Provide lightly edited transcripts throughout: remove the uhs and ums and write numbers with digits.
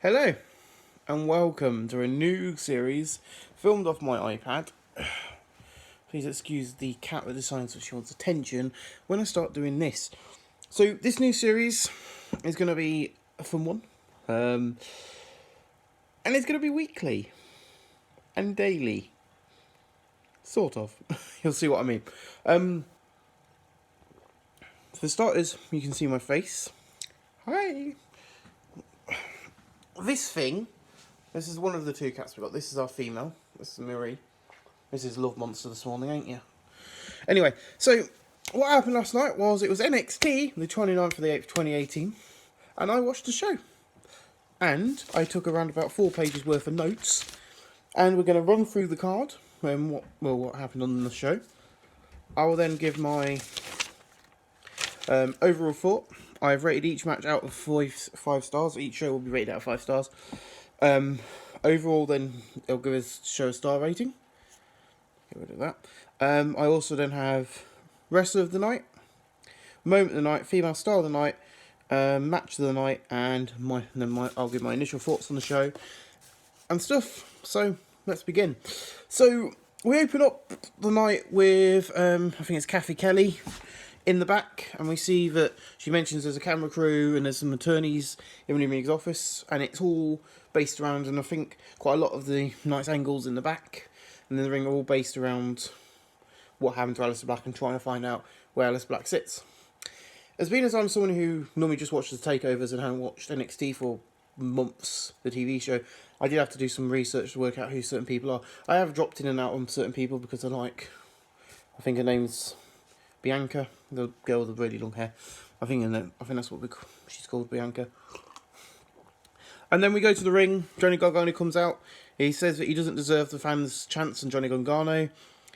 Hello, and welcome to a new series filmed off my iPad. Please excuse the cat with the signs that she wants attention when I start doing this. So, this new series is going to be a fun one, and it's going to be weekly and daily. Sort of. You'll see what I mean. For starters, you can see my face. Hi! This is one of the two cats we got. This is our female. This is Marie. This is Love Monster this morning, ain't you? Anyway, so what happened last night was it was NXT, the 29th of the 8th, 2018, and I watched the show. And I took around about 4 pages worth of notes, and we're going to run through the card and what happened on the show. I will then give my overall thought. I've rated each match out of 5 stars. Each show will be rated out of 5 stars. Overall, then it'll give us show a star rating. Get rid of that. I also then have wrestler of the night, moment of the night, female star of the night, match of the night, and I'll give my initial thoughts on the show and stuff. So let's begin. So we open up the night with I think it's Kathy Kelly in the back, and we see that she mentions there's a camera crew and there's some attorneys in Winnie office, and it's all based around, and I think quite a lot of the night's angles in the back and then the ring are all based around what happened to Aleister Black and trying to find out where Aleister Black sits. As being as I'm someone who normally just watches the takeovers and haven't watched NXT for months, the TV show, I did have to do some research to work out who certain people are. I have dropped in and out on certain people because I think her name's Bianca, the girl with the really long hair. I think that's what she's called, Bianca. And then we go to the ring. Johnny Gargano comes out. He says that he doesn't deserve the fans' chance on Johnny Gargano.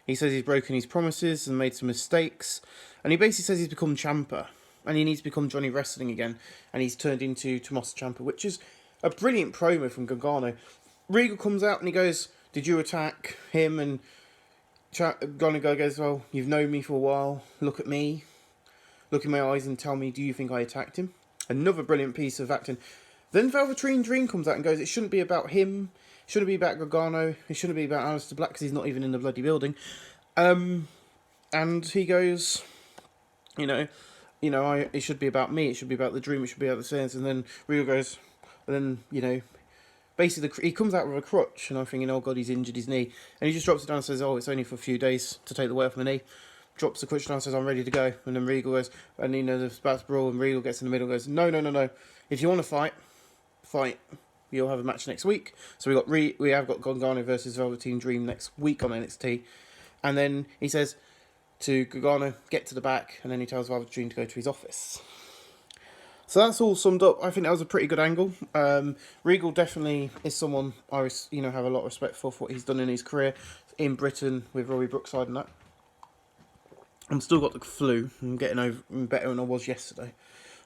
He says he's broken his promises and made some mistakes. And he basically says he's become Ciampa. And he needs to become Johnny Wrestling again. And he's turned into Tommaso Ciampa, which is a brilliant promo from Gargano. Regal comes out and he goes, "Did you attack him?" And Gargano goes, "Well, you've known me for a while. Look at me. Look in my eyes and tell me, do you think I attacked him?" Another brilliant piece of acting. Then Velveteen Dream comes out and goes, "It shouldn't be about him. It shouldn't be about Gargano. It shouldn't be about Aleister Black because he's not even in the bloody building." And he goes, it should be about me. It should be about the Dream. It should be about the Saints. And then Regal goes, and then, basically he comes out with a crutch, and I'm thinking, oh god, he's injured his knee. And he just drops it down and says, "Oh, it's only for a few days to take the weight off my knee." Drops the crutch down and says, "I'm ready to go." And then Regal goes, and there's about to brawl, and Regal gets in the middle and goes, No. If you want to fight. You'll have a match next week. So we have got Gargano versus Velveteen Dream next week on NXT. And then he says to Gargano, "Get to the back," and then he tells Velveteen to go to his office. So that's all summed up. I think that was a pretty good angle. Regal definitely is someone I have a lot of respect for what he's done in his career in Britain with Rory Brookside and that. I'm still got the flu. I'm getting better than I was yesterday.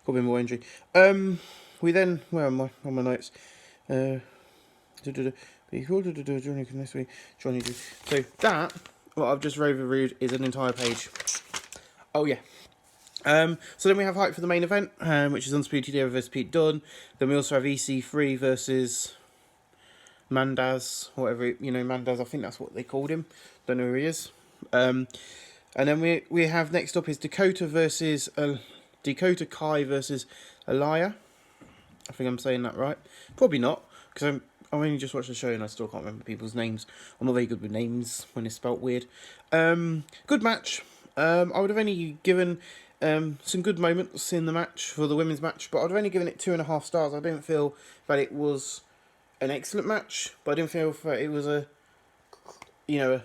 Got a bit more injury. We then, where am I on my notes? Johnny this week. Johnny. So that, what I've just overread, is an entire page. Oh yeah. So then we have hype for the main event, which is Undisputed Era versus Pete Dunne. Then we also have EC3 versus Mandaz, Mandaz. I think that's what they called him. Don't know who he is. And then we have next up is Dakota Kai versus Aliyah. I think I'm saying that right. Probably not, because I only just watched the show and I still can't remember people's names. I'm not very good with names when it's spelt weird. Good match. I would have only given some good moments in the match for the women's match, but I'd have only given it 2.5 stars. I didn't feel that it was an excellent match, but I didn't feel that it was a 2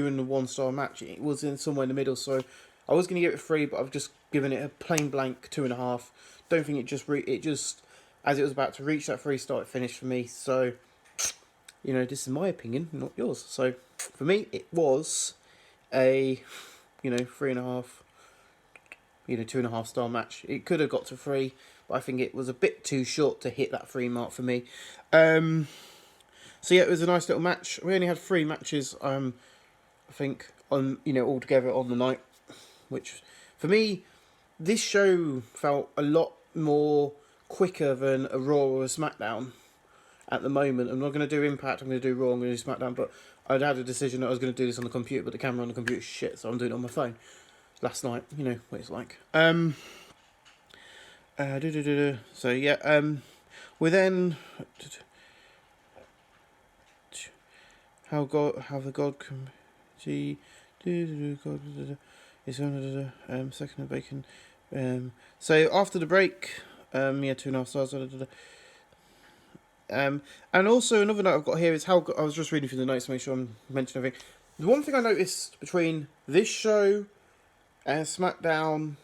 and a 1 star match. It was in somewhere in the middle, so I was going to give it 3, but I've just given it a plain blank 2.5. Don't think it just as it was about to reach that 3-star, it finished for me. So, this is my opinion, not yours. So, for me, it was a, 3.5, 2.5 star match. It could have got to 3, but I think it was a bit too short to hit that 3 mark for me. So yeah, it was a nice little match. We only had 3 matches, I think, on all together on the night, which for me, this show felt a lot more quicker than a Raw or a SmackDown. at the moment. I'm not going to do Impact, I'm going to do Raw, I'm going to do SmackDown, but I'd had a decision that I was going to do this on the computer, but the camera on the computer is shit, so I'm doing it on my phone. Last night, you know what it's like. So yeah, we then how the God community is second of bacon. So after the break, 2.5 stars. And also another note I've got here is how I was just reading through the notes to make sure I'm mentioning everything. The one thing I noticed between this show and SmackDown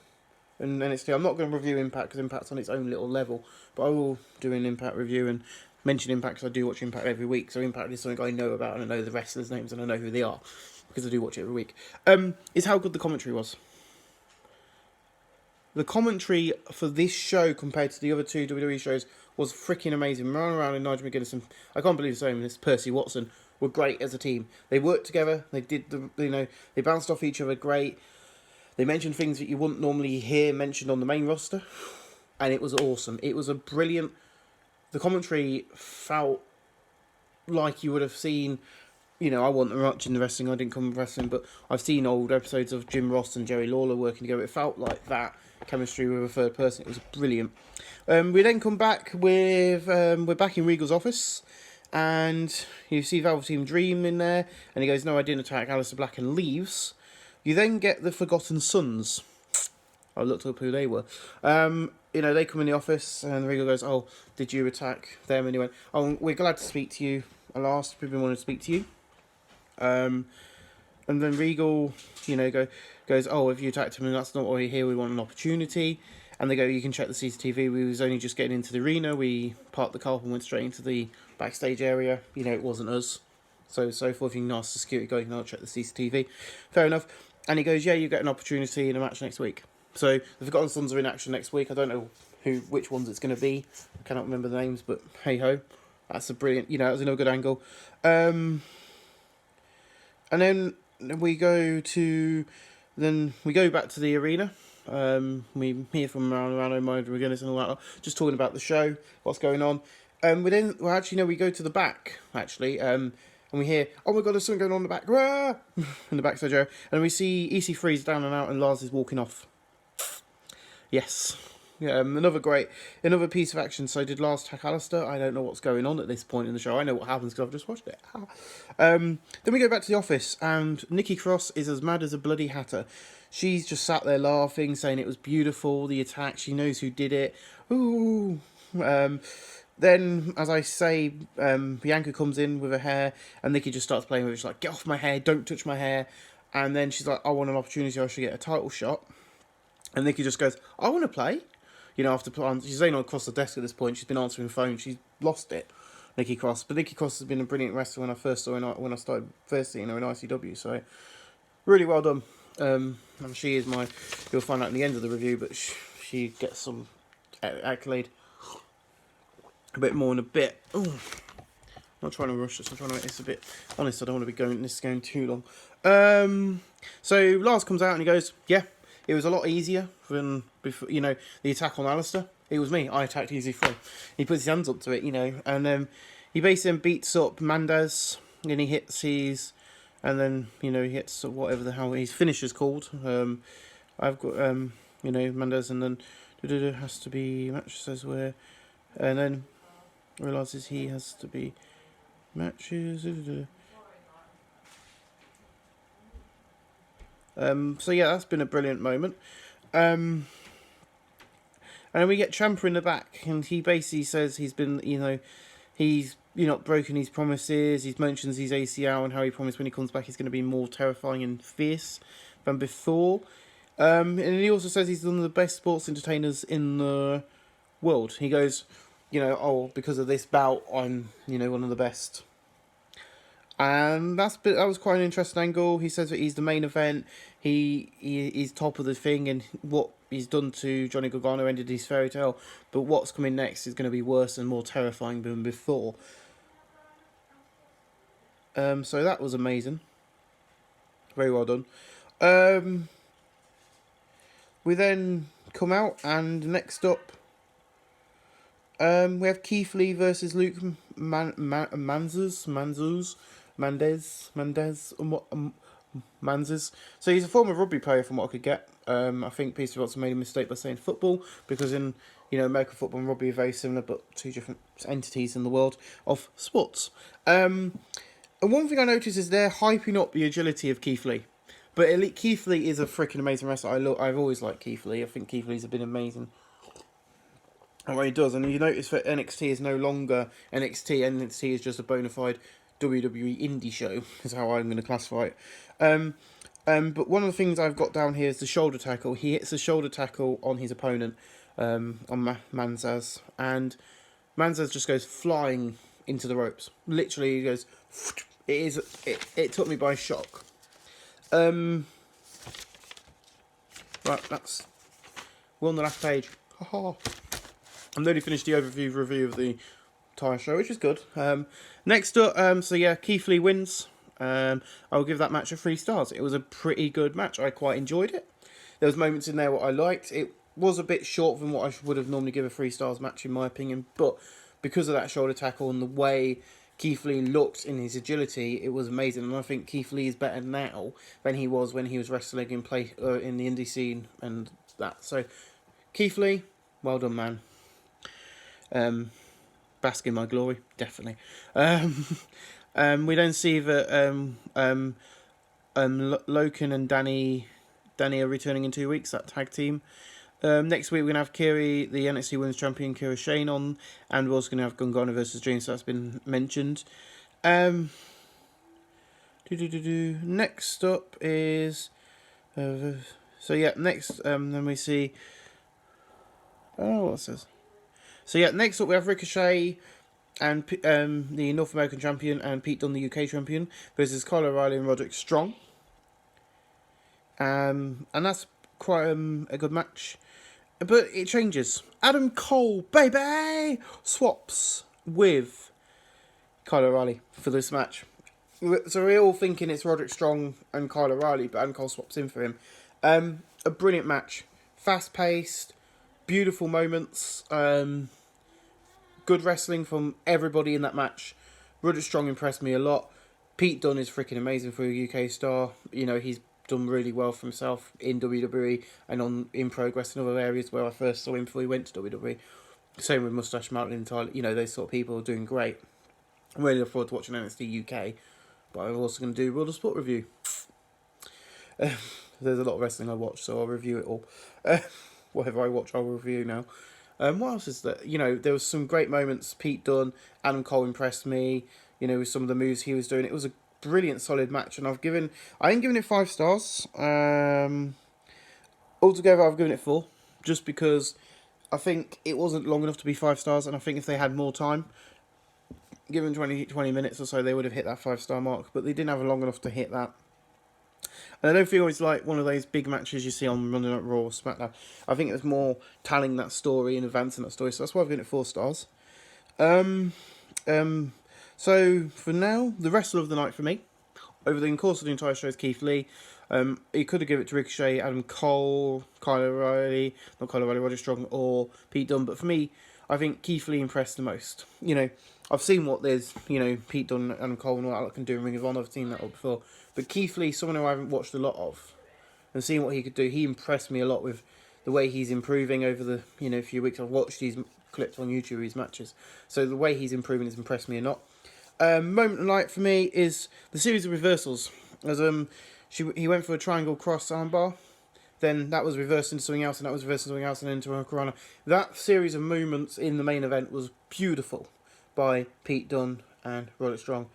and NXT, I'm not going to review Impact because Impact's on its own little level, but I will do an Impact review and mention Impact because I do watch Impact every week. So Impact is something I know about and I know the wrestlers' names and I know who they are because I do watch it every week. Is how good the commentary was. The commentary for this show compared to the other two WWE shows was freaking amazing. Mariah Rowan and Nigel McGuinness and I can't believe saying this, Percy Watson were great as a team. They worked together. They did they bounced off each other great. They mentioned things that you wouldn't normally hear mentioned on the main roster, and it was awesome. It was a brilliant. The commentary felt like you would have seen. You know, I wasn't watching the wrestling. I didn't come from wrestling, but I've seen old episodes of Jim Ross and Jerry Lawler working together. It felt like that chemistry with a third person. It was brilliant. We then come back with we're back in Regal's office, and you see Velveteen Dream in there, and he goes, "No, I didn't attack Aleister Black," and leaves. You then get the Forgotten Sons. I looked up who they were. They come in the office, and Regal goes, "Oh, did you attack them?" And he went, "Oh, we're glad to speak to you. Alas, we've been wanting to speak to you." And then Regal, goes, "Oh, if you attacked him, and that's not why we're here. We want an opportunity." And they go, "You can check the CCTV. We was only just getting into the arena. We parked the car and went straight into the backstage area. It wasn't us." So forth. You can ask the security guy, "I'll check the CCTV." Fair enough. And he goes, "Yeah, you get an opportunity in a match next week." So the Forgotten Sons are in action next week. I don't know which ones it's going to be. I cannot remember the names, but hey ho, that's a brilliant. That was another good angle. And then we go back to the arena. We hear from Rano, Mojo McGuinness and all that, just talking about the show, what's going on. We go to the back actually. And we hear, "Oh my God, there's something going on in the back," Rah! In the backstage area, and we see EC3's down and out, and Lars is walking off. Yes, yeah, another piece of action. So did Lars attack Aleister? I don't know what's going on at this point in the show. I know what happens because I've just watched it. Then we go back to the office, and Nikki Cross is as mad as a bloody hatter. She's just sat there laughing, saying it was beautiful, the attack. She knows who did it. Ooh. Then, as I say, Bianca comes in with her hair, and Nikki just starts playing with it. She's like, "Get off my hair, don't touch my hair." And then she's like, "I want an opportunity, I should get a title shot." And Nikki just goes, "I want to play." After playing, she's laying across the desk at this point. She's been answering the phone. She's lost it, Nikki Cross. But Nikki Cross has been a brilliant wrestler when I started first seeing her in ICW. So, really well done. And she is you'll find out in the end of the review, but she gets some accolade. A bit more in a bit. Ooh. I'm not trying to rush this. I'm trying to make this a bit honest. I don't want to be going too long. So Lars comes out and he goes, "Yeah, it was a lot easier than before. The attack on Aleister. It was me. I attacked EC3." He puts his hands up to it, and he basically beats up Mendez and he hits and then he hits whatever the hell his finisher's called. I've got Mendez, and then has to be match says where, and then realizes he has to be matches. So yeah, that's been a brilliant moment. And then we get Ciampa in the back, and he basically says he's been, he's not broken his promises. He mentions his ACL and how he promised when he comes back he's going to be more terrifying and fierce than before. And he also says he's one of the best sports entertainers in the world. He goes, because of this bout, I'm, one of the best. And that was quite an interesting angle. He says that he's the main event. He's top of the thing, and what he's done to Johnny Gargano ended his fairy tale. But what's coming next is going to be worse and more terrifying than before. So that was amazing. Very well done. We then come out, and next up, We have Keith Lee versus Luke Manzes. So he's a former rugby player, from what I could get. I think Peter Watson made a mistake by saying football, because in American football and rugby are very similar, but two different entities in the world of sports. And one thing I noticed is they're hyping up the agility of Keith Lee. But Keith Lee is a freaking amazing wrestler. I've always liked Keith Lee. I think Keith Lee's been amazing. And what he does, and you notice that NXT is no longer NXT. NXT is just a bona fide WWE indie show, is how I'm going to classify it. But one of the things I've got down here is the shoulder tackle. He hits a shoulder tackle on his opponent, on Manzas, and Manzas just goes flying into the ropes. Literally, he goes. It took me by shock. Right, we're on the last page. Haha. I'm nearly finished the overview review of the entire show, which is good. Next up, Keith Lee wins. I'll give that match 3 stars. It was a pretty good match. I quite enjoyed it. There was moments in there what I liked. It was a bit short than what I would have normally give a 3 stars match, in my opinion. But because of that shoulder tackle and the way Keith Lee looked in his agility, it was amazing. And I think Keith Lee is better now than he was when he was wrestling in the indie scene and that. So, Keith Lee, well done, man. Bask in my glory, definitely. We don't see that Loken and Danny are returning in 2 weeks, that tag team. Next week we're going to have Kiri, the NXT Women's Champion, Kira Shane on, and we're also going to have Gungana versus Dream, so that's been mentioned. Next up is... then we see... what's this? Next up we have Ricochet and the North American Champion and Pete Dunne, the UK Champion, versus Kyle O'Reilly and Roderick Strong. And that's quite a good match. But it changes. Adam Cole, baby, swaps with Kyle O'Reilly for this match. So we're all thinking it's Roderick Strong and Kyle O'Reilly, but Adam Cole swaps in for him. A brilliant match. Fast-paced, beautiful moments. Good wrestling from everybody in that match. Roderick Strong impressed me a lot. Pete Dunne is freaking amazing for a UK star. He's done really well for himself in WWE and in Progress and other areas where I first saw him before he went to WWE. Same with Mustache Mountain and Tyler. Those sort of people are doing great. I'm really looking forward to watching NXT UK, but I'm also going to do World of Sport review. There's a lot of wrestling I watch, so I'll review it all. Whatever I watch, I'll review now. What else is there? There was some great moments. Pete Dunne, Adam Cole impressed me. With some of the moves he was doing. It was a brilliant, solid match, and I ain't giving it 5 stars. Altogether, I've given it 4, just because I think it wasn't long enough to be 5 stars, and I think if they had more time, given 20 minutes or so, they would have hit that 5-star mark, but they didn't have long enough to hit that. And I don't feel it's like one of those big matches you see on Monday Night Raw or SmackDown. I think it was more telling that story and advancing that story, so that's why I've given it 4 stars. So, for now, the wrestler of the night for me, over the course of the entire show, is Keith Lee. He could have given it to Ricochet, Adam Cole, Roderick Strong, or Pete Dunne, but for me, I think Keith Lee impressed the most. I've seen what there's, Pete Dunne, Adam Cole, and all that can do in Ring of Honor. I've seen that all before. But Keith Lee, someone who I haven't watched a lot of, and seeing what he could do, he impressed me a lot with the way he's improving over the, few weeks. I've watched these clips on YouTube, his matches. So the way he's improving has impressed me a lot. Moment of the night for me is the series of reversals. As he went for a triangle cross armbar, then that was reversed into something else, and that was reversed into something else, and into a Corona. That series of movements in the main event was beautiful by Pete Dunne and Roderick Strong.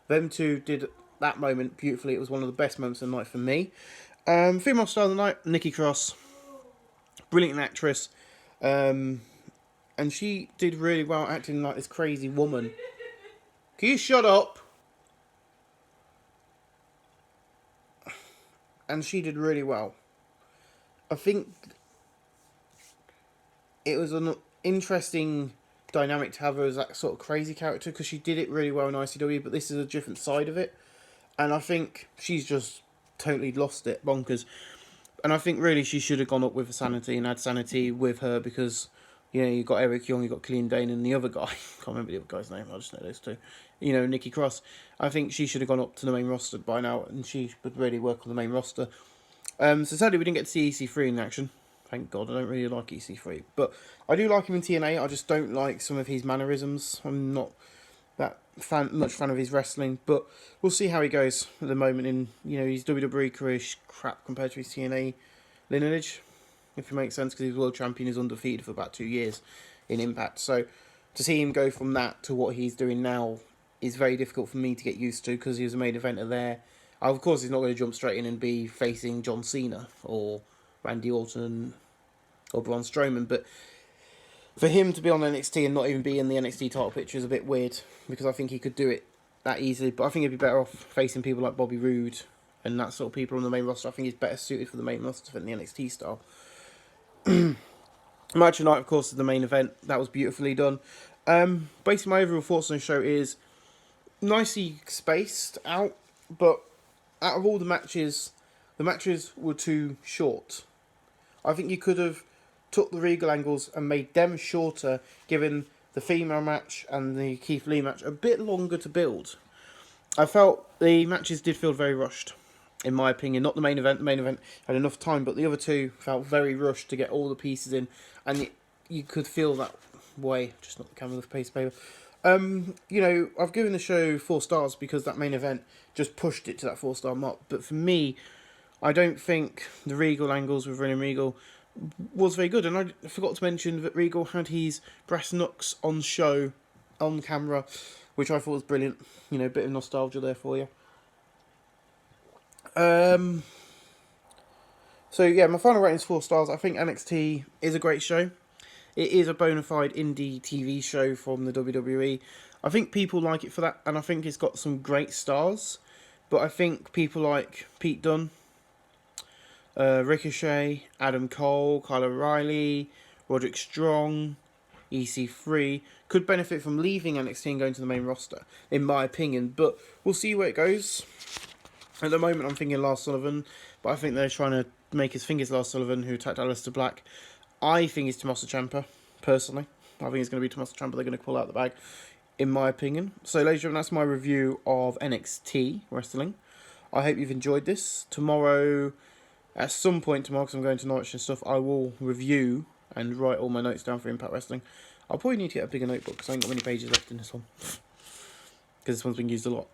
Them two did that moment beautifully. It was one of the best moments of the night for me. Female star of the night, Nikki Cross. Brilliant actress. And she did really well acting like this crazy woman. Can you shut up? And she did really well. I think it was an interesting dynamic to have her as that sort of crazy character, because she did it really well in ICW, but this is a different side of it. And I think she's just totally lost it, bonkers. And I think really she should have gone up with Sanity and had Sanity with her, because You know, you've got Eric Young, you've got Killian Dane, and the other guy, can't remember the other guy's name, I just know those two. You know, Nikki Cross. I think she should have gone up to the main roster by now, and she would really work on the main roster. So sadly, we didn't get to see EC3 in action. Thank God, I don't really like EC3. But I do like him in TNA, I just don't like some of his mannerisms. I'm not that much fan of his wrestling, but we'll see how he goes at the moment. In, you know, his WWE career is crap compared to his TNA lineage, if it makes sense, because he was world champion, is undefeated for about 2 years in Impact. So to see him go from that to what he's doing now is very difficult for me to get used to, because he was a main eventer there. Of course, he's not going to jump straight in and be facing John Cena or Randy Orton or Braun Strowman, but for him to be on NXT and not even be in the NXT title picture is a bit weird, because I think he could do it that easily. But I think he'd be better off facing people like Bobby Roode and that sort of people on the main roster. I think he's better suited for the main roster than the NXT style. Match of the night, of course, is the main event. That was beautifully done. Basically, my overall thoughts on the show is nicely spaced out, but out of all the matches were too short. I think you could have took the Regal angles and made them shorter, given the female match and the Keith Lee match a bit longer to build. I felt the matches did feel very rushed, in my opinion. Not the main event. The main event had enough time, but the other two felt very rushed to get all the pieces in, and you could feel that way. Just not the camera with a piece of paper. You know, I've given the show 4 stars because that main event just pushed it to that 4-star mark. But for me, I don't think the Regal angles with William Regal was very good. And I forgot to mention that Regal had his brass knucks on show, on camera, which I thought was brilliant. You know, a bit of nostalgia there for you. So yeah, my final rating is 4 stars. I think NXT is a great show. It is a bona fide indie TV show from the WWE. I think people like it for that, and I think it's got some great stars. But I think people like Pete Dunne, Ricochet, Adam Cole, Kyle O'Reilly, Roderick Strong, EC3 could benefit from leaving NXT and going to the main roster, in my opinion. But we'll see where it goes. At the moment, I'm thinking Lars Sullivan, but I think they're trying to make us think it's Lars Sullivan who attacked Aleister Black. I think it's Tommaso Ciampa, personally. I think it's going to be Tommaso Ciampa. They're going to pull out the bag, in my opinion. So, ladies and gentlemen, that's my review of NXT Wrestling. I hope you've enjoyed this. Tomorrow, at some point tomorrow, because I'm going to Norwich and stuff, I will review and write all my notes down for Impact Wrestling. I'll probably need to get a bigger notebook, because I ain't got many pages left in this one. Because this one's been used a lot.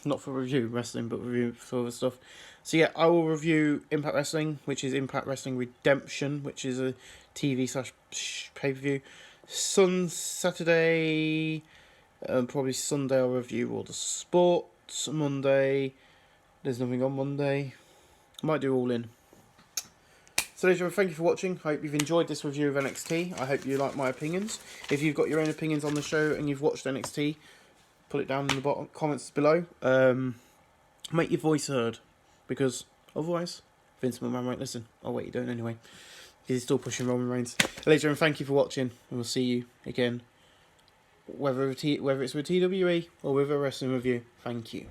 Not for review wrestling, but review for other stuff. So yeah, I will review Impact Wrestling, which is Impact Wrestling Redemption, which is a TV/pay-per-view. Saturday, probably Sunday I'll review all the sports. Monday, there's nothing on Monday. I might do All In. So ladies and gentlemen, thank you for watching. I hope you've enjoyed this review of NXT. I hope you like my opinions. If you've got your own opinions on the show and you've watched NXT, put it down in the bottom comments below. Make your voice heard, because otherwise Vince McMahon won't listen. Oh wait, you don't anyway. He's still pushing Roman Reigns. Ladies and gentlemen, thank you for watching, and we'll see you again, whether it's with TWE or with a wrestling review. Thank you.